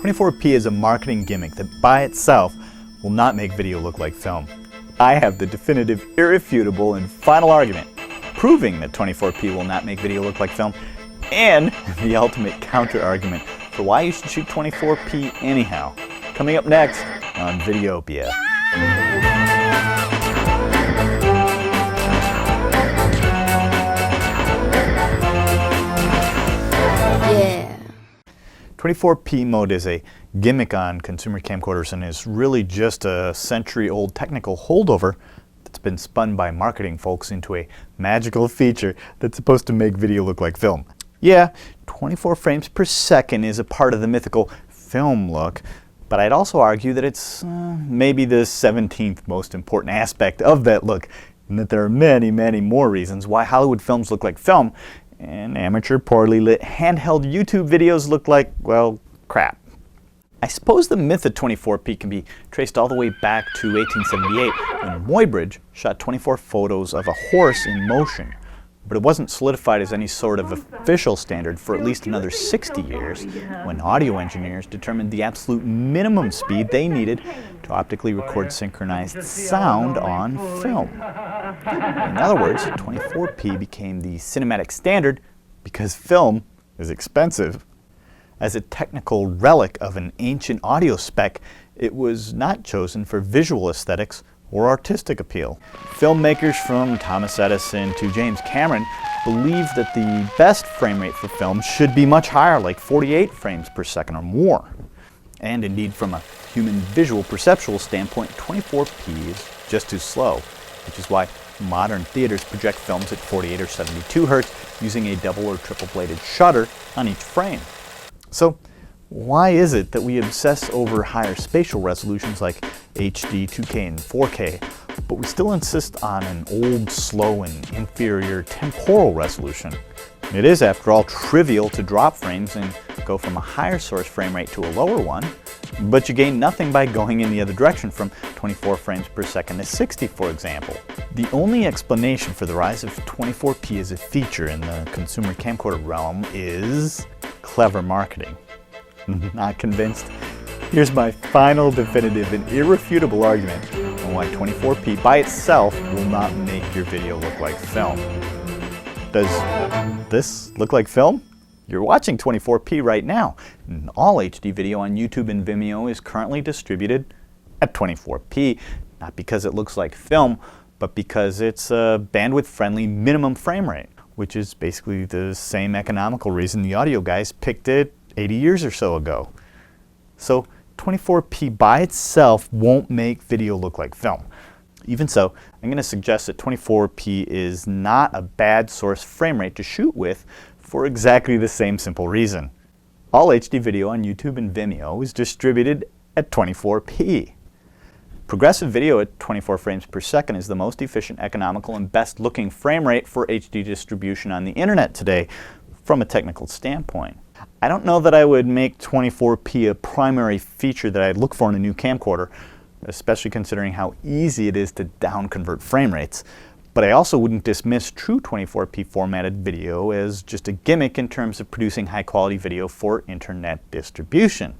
24p is a marketing gimmick that by itself will not make video look like film. I have the definitive, irrefutable, and final argument proving that 24p will not make video look like film, and the ultimate counter-argument for why you should shoot 24p anyhow. Coming up next on Videopia. Yeah. 24p mode is a gimmick on consumer camcorders and is really just a century-old technical holdover that's been spun by marketing folks into a magical feature that's supposed to make video look like film. Yeah, 24 frames per second is a part of the mythical film look, but I'd also argue that it's maybe the 17th most important aspect of that look, and that there are many, many more reasons why Hollywood films look like film, and amateur, poorly lit, handheld YouTube videos look like, well, crap. I suppose the myth of 24p can be traced all the way back to 1878 when Muybridge shot 24 photos of a horse in motion. But it wasn't solidified as any sort of official standard for at least another 60 years when audio engineers determined the absolute minimum speed they needed to optically record synchronized sound on film. In other words, 24p became the cinematic standard because film is expensive. As a technical relic of an ancient audio spec, it was not chosen for visual aesthetics or artistic appeal. Filmmakers from Thomas Edison to James Cameron believed that the best frame rate for film should be much higher, like 48 frames per second or more. And indeed, from a human visual perceptual standpoint, 24p is just too slow, which is why modern theaters project films at 48 or 72 hertz using a double or triple bladed shutter on each frame. So why is it that we obsess over higher spatial resolutions like HD, 2K, and 4K, but we still insist on an old, slow, and inferior temporal resolution? It is, after all, trivial to drop frames and go from a higher source frame rate to a lower one, but you gain nothing by going in the other direction from 24 frames per second to 60, for example. The only explanation for the rise of 24p as a feature in the consumer camcorder realm is clever marketing. Not convinced? Here's my final, definitive, and irrefutable argument on why 24p by itself will not make your video look like film. Does this look like film? You're watching 24p right now, and all HD video on YouTube and Vimeo is currently distributed at 24p, not because it looks like film, but because it's a bandwidth-friendly minimum frame rate, which is basically the same economical reason the audio guys picked it 80 years or so ago. So 24p by itself won't make video look like film. Even so, I'm going to suggest that 24p is not a bad source frame rate to shoot with for exactly the same simple reason. All HD video on YouTube and Vimeo is distributed at 24p. Progressive video at 24 frames per second is the most efficient, economical, and best looking frame rate for HD distribution on the internet today from a technical standpoint. I don't know that I would make 24p a primary feature that I'd look for in a new camcorder, especially considering how easy it is to down-convert frame rates. But I also wouldn't dismiss true 24p formatted video as just a gimmick in terms of producing high-quality video for internet distribution.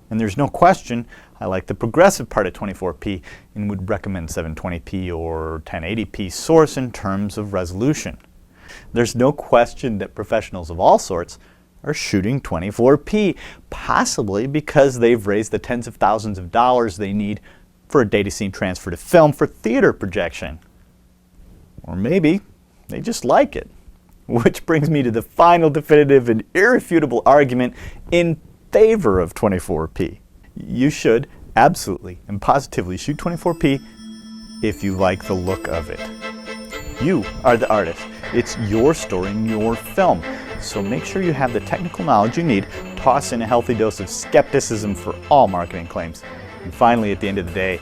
And there's no question I like the progressive part of 24p and would recommend 720p or 1080p source in terms of resolution. There's no question that professionals of all sorts are shooting 24p, possibly because they've raised the tens of thousands of dollars they need for a data scene transfer to film for theater projection. Or maybe they just like it. Which brings me to the final, definitive, and irrefutable argument in favor of 24p. You should absolutely and positively shoot 24p if you like the look of it. You are the artist. It's your story and your film. So make sure you have the technical knowledge you need. Toss in a healthy dose of skepticism for all marketing claims. And finally, at the end of the day,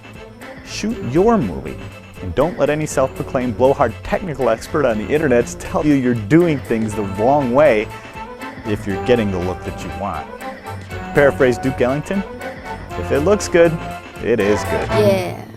shoot your movie. And don't let any self-proclaimed blowhard technical expert on the internet tell you you're doing things the wrong way if you're getting the look that you want. Paraphrase Duke Ellington, if it looks good, it is good. Yeah.